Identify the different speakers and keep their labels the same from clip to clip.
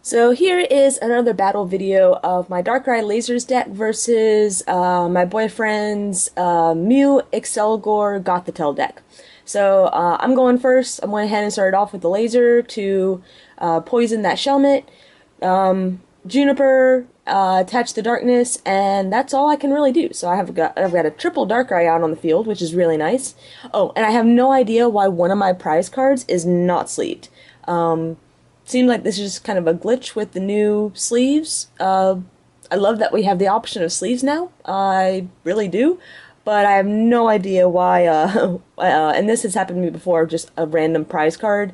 Speaker 1: So here is another battle video of my Darkrai Lasers deck versus my boyfriend's Mew Accelgor Gothitelle deck. So I'm going first. I'm going ahead and start off with the laser to poison that Shelmet, Juniper, attach the darkness, and that's all I can really do. So I've got a triple Darkrai out on the field, which is really nice. Oh, and I have no idea why one of my prize cards is not sleeved. Seems like this is just kind of a glitch with the new sleeves. I love that we have the option of sleeves now. I really do. But I have no idea why, and this has happened to me before, just a random prize card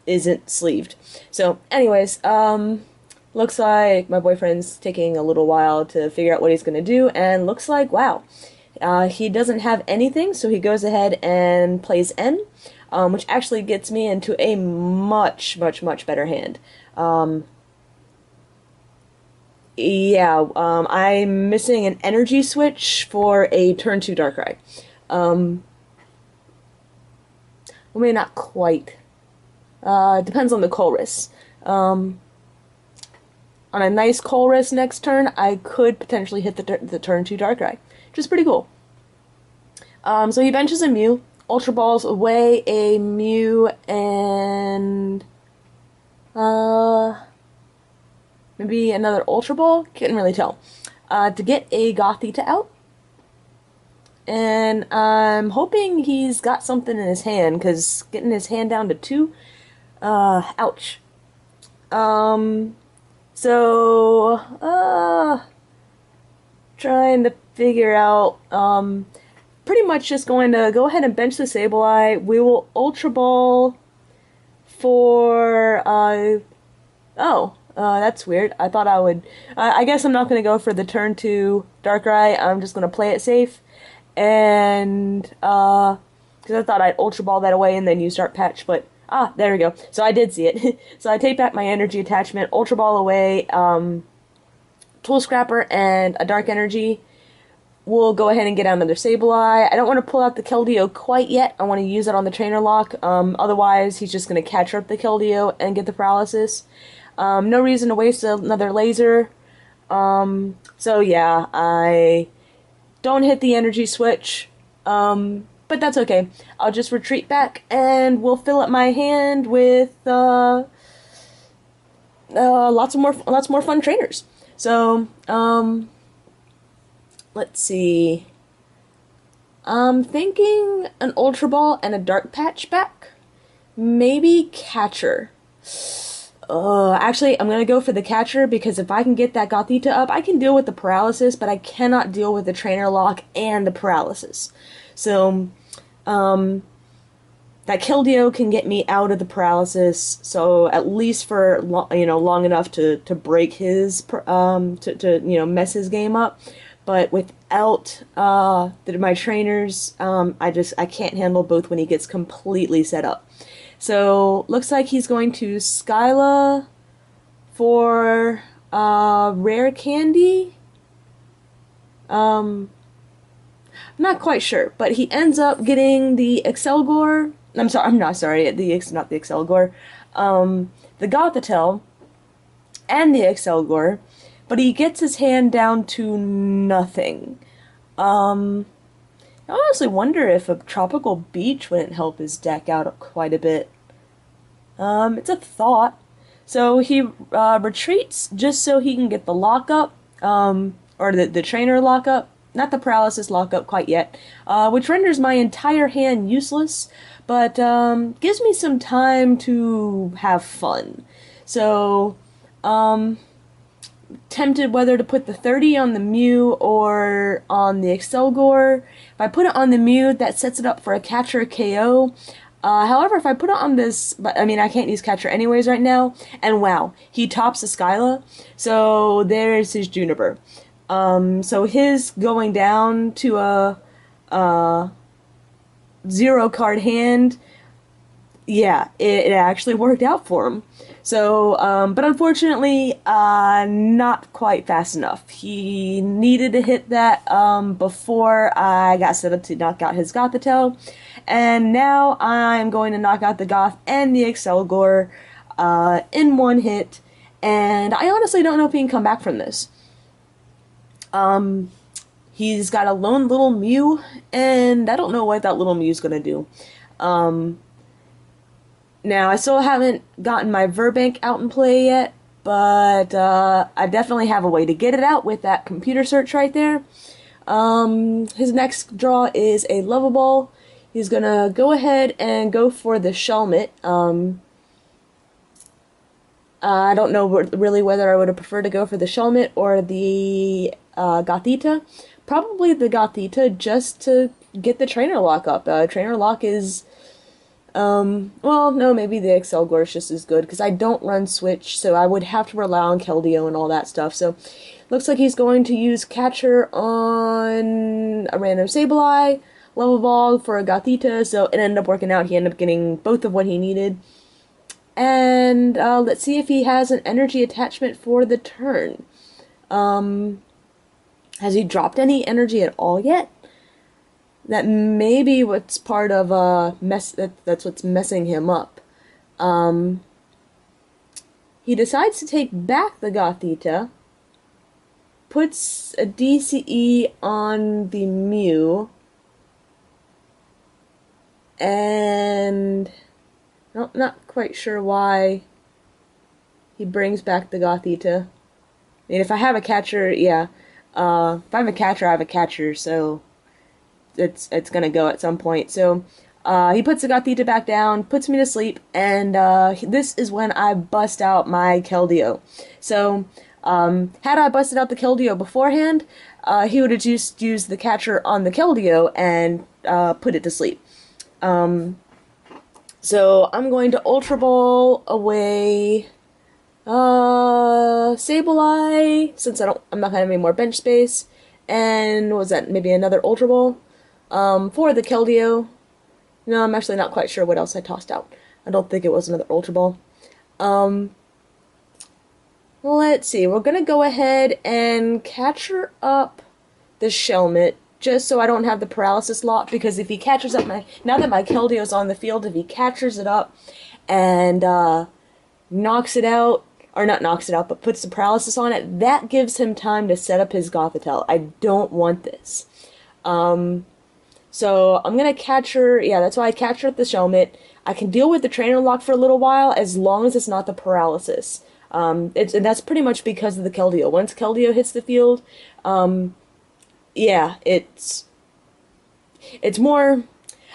Speaker 1: isn't sleeved. So, anyways, looks like my boyfriend's taking a little while to figure out what he's going to do, and looks like, wow, he doesn't have anything, so he goes ahead and plays N. Which actually gets me into a much better hand. I'm missing an energy switch for a turn 2 Darkrai. Well, maybe not quite. Depends on the Colress. On a nice Colress next turn, I could potentially hit the turn 2 Darkrai, which is pretty cool. So he benches a Mew. Ultra Balls away a Mew and maybe another Ultra Ball? Couldn't really tell. To get a Gothitelle out. And I'm hoping he's got something in his hand, because getting his hand down to 2, ouch. Trying to figure out, pretty much just going to go ahead and bench the Sableye. We will Ultra Ball for, that's weird. I thought I would, I guess I'm not going to go for the turn 2 Darkrai. I'm just going to play it safe. And, because I thought I'd Ultra Ball that away and then use Dark Patch, but, there we go. So I did see it. So I take back my energy attachment, Ultra Ball away, Tool Scrapper, and a Dark Energy. We'll go ahead and get out another Sableye. I don't want to pull out the Keldeo quite yet. I want to use it on the Trainer Lock. Otherwise, he's just going to catch up the Keldeo and get the paralysis. No reason to waste another laser. So yeah, I don't hit the energy switch. But that's okay. I'll just retreat back and we'll fill up my hand with lots more fun trainers. So, let's see. I'm thinking an Ultra Ball and a Dark Patch back. Maybe Catcher. Actually, I'm gonna go for the Catcher, because if I can get that Gothita up, I can deal with the paralysis, but I cannot deal with the Trainer Lock and the paralysis. So, that Keldeo can get me out of the paralysis, so at least for long enough to break his mess his game up. But without my trainers, I can't handle both when he gets completely set up. So looks like he's going to Skyla for Rare Candy. I'm not quite sure, but he ends up getting the Accelgor. Not the Accelgor. The Gothitelle and the Accelgor. But he gets his hand down to nothing. I honestly wonder if a Tropical Beach wouldn't help his deck out quite a bit. It's a thought. So he retreats just so he can get the lockup, or the trainer lockup. Not the paralysis lockup quite yet, which renders my entire hand useless, but gives me some time to have fun. So, tempted whether to put the 30 on the Mew or on the Accelgor. If I put it on the Mew, that sets it up for a Catcher KO. However, if I put it on this, I can't use Catcher anyways right now, and wow, he tops the Skyla, so there's his Juniper. So his going down to a 0 card hand, yeah, it actually worked out for him. So, but unfortunately, not quite fast enough. He needed to hit that, before I got set up to knock out his Gothitelle. And now I'm going to knock out the Goth and the Accelgor. in one hit, and I honestly don't know if he can come back from this. He's got a lone little Mew, and I don't know what that little Mew's gonna do. Um, Now, I still haven't gotten my Verbank out in play yet, but I definitely have a way to get it out with that computer search right there. His next draw is a Level Ball. He's gonna go ahead and go for the Shelmet. I don't know really whether I would have preferred to go for the Shelmet or the Gothita. Probably the Gothita just to get the Trainer Lock up. Trainer Lock is, well, no, maybe the Accelgor is just as good because I don't run Switch, so I would have to rely on Keldeo and all that stuff. So, looks like he's going to use Catcher on a random Sableye, Level Ball for a Gothita, so it ended up working out. He ended up getting both of what he needed. And let's see if he has an energy attachment for the turn. Has he dropped any energy at all yet? That may be what's part of that's what's messing him up. He decides to take back the Gothita, puts a DCE on the Mew, and not quite sure why he brings back the Gothita. I mean, if I have a catcher, yeah. If I have a catcher, I have a catcher, so it's gonna go at some point. So he puts the Gothita back down, puts me to sleep, and this is when I bust out my Keldeo. So had I busted out the Keldeo beforehand, he would have just used the catcher on the Keldeo and put it to sleep. So I'm going to Ultra Ball away Sableye, since I'm not gonna have any more bench space. And what was that, maybe another Ultra Ball? For the Keldeo. No, I'm actually not quite sure what else I tossed out. I don't think it was another Ultra Ball. Let's see, we're gonna go ahead and catcher up the Shelmet, just so I don't have the paralysis lock, because if he catches up now that my Keldeo's on the field, if he catchers it up and knocks it out, or not knocks it out, but puts the paralysis on it, that gives him time to set up his Gothitelle. I don't want this. So I'm gonna catcher, yeah, that's why I catcher at the Shelmet. I can deal with the Trainer Lock for a little while, as long as it's not the paralysis. And that's pretty much because of the Keldeo. Once Keldeo hits the field, yeah, it's more,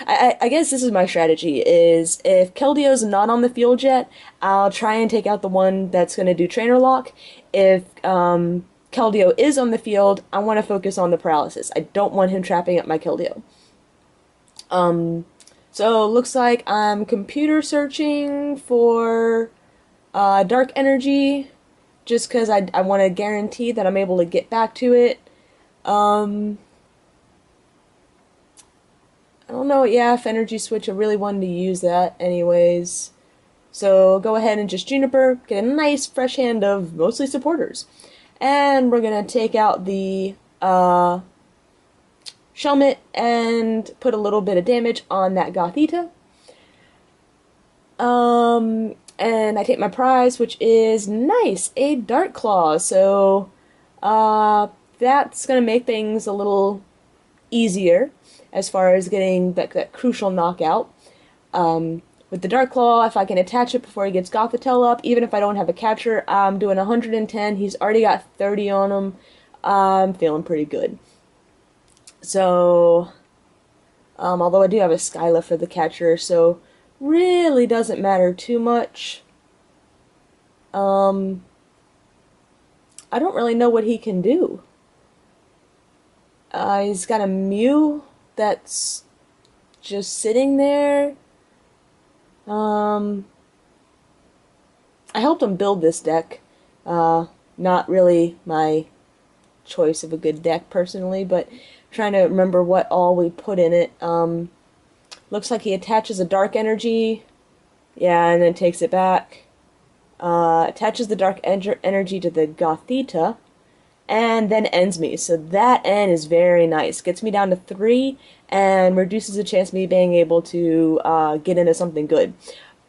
Speaker 1: I guess this is my strategy, is if Keldeo's not on the field yet, I'll try and take out the one that's going to do Trainer Lock. If Keldeo is on the field, I want to focus on the paralysis. I don't want him trapping up my Keldeo. So looks like I'm computer searching for Dark Energy, just because I want to guarantee that I'm able to get back to it. I don't know, yeah, if Energy Switch, I really wanted to use that anyways. So go ahead and just Juniper, get a nice fresh hand of mostly supporters. And we're going to take out the Shelmet and put a little bit of damage on that Gothita. And I take my prize, which is nice, a Dark Claw. So that's going to make things a little easier as far as getting that crucial knockout. With the Dark Claw, if I can attach it before he gets Gothitelle up, even if I don't have a catcher, I'm doing 110. He's already got 30 on him. I'm feeling pretty good. So, although I do have a Skyla for the catcher, so really doesn't matter too much. I don't really know what he can do. He's got a Mew that's just sitting there. I helped him build this deck. Not really my choice of a good deck personally, but trying to remember what all we put in it. Looks like he attaches a Dark Energy. Yeah, and then takes it back. Attaches the Dark Energy to the Gothita, and then ends me. So that end is very nice. Gets me down to 3, and reduces the chance of me being able to get into something good.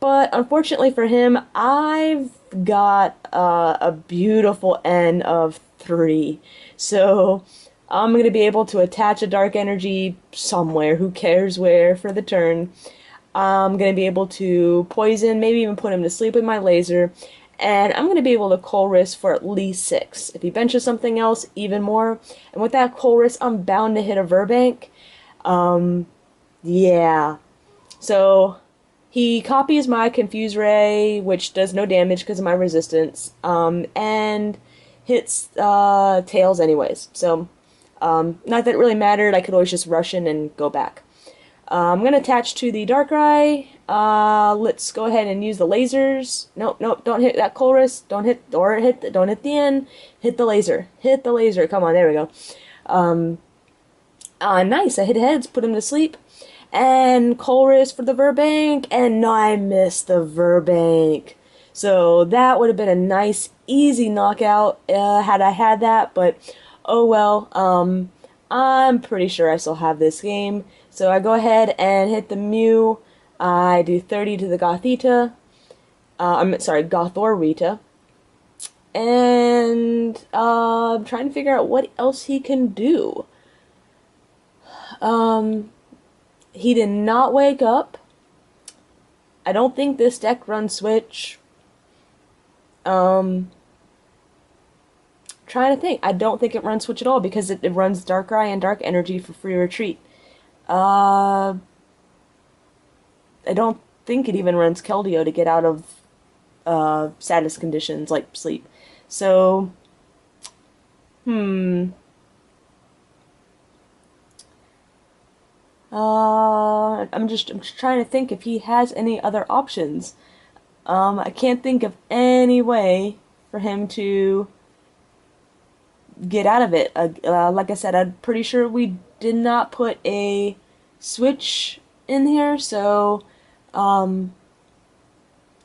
Speaker 1: But unfortunately for him, I've got a beautiful N of 3. So I'm going to be able to attach a dark energy somewhere, who cares where, for the turn. I'm going to be able to poison, maybe even put him to sleep with my laser. And I'm going to be able to Colress for at least 6. If he benches something else, even more. And with that Colress, I'm bound to hit a Verbank. Yeah. So he copies my Confuse Ray, which does no damage because of my resistance, and hits Tails anyways. So, not that it really mattered. I could always just rush in and go back. I'm going to attach to the Darkrai. Let's go ahead and use the lasers. Nope, nope, don't hit that Colress. Don't hit the end. Hit the laser. Hit the laser. Come on, there we go. Nice. I hit heads, put him to sleep. And Colress for the Verbank, and I missed the Verbank. So that would have been a nice, easy knockout had I had that, but oh well. I'm pretty sure I still have this game. So I go ahead and hit the Mew. I do 30 to the Gothita. I'm sorry, Gothorita. And I'm trying to figure out what else he can do. He did not wake up. I don't think this deck runs Switch. Trying to think. I don't think it runs Switch at all because it runs Darkrai and Dark Energy for free retreat. I don't think it even runs Keldeo to get out of sadness conditions like sleep. So, I'm just trying to think if he has any other options. I can't think of any way for him to get out of it. Like I said, I'm pretty sure we did not put a switch in here, so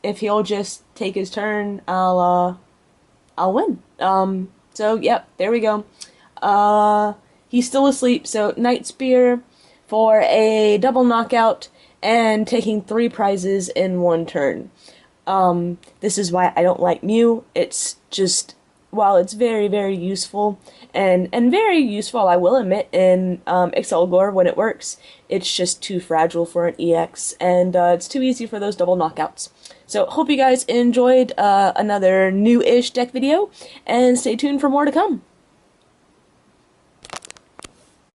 Speaker 1: if he'll just take his turn, I'll win. So yep, there we go. He's still asleep, so Night Spear for a double knockout and taking 3 prizes in 1 turn. This is why I don't like Mew. It's just, while it's very, very useful, and very useful, I will admit, in Accelgor when it works, it's just too fragile for an EX, and it's too easy for those double knockouts. So, hope you guys enjoyed another new-ish deck video, and stay tuned for more to come.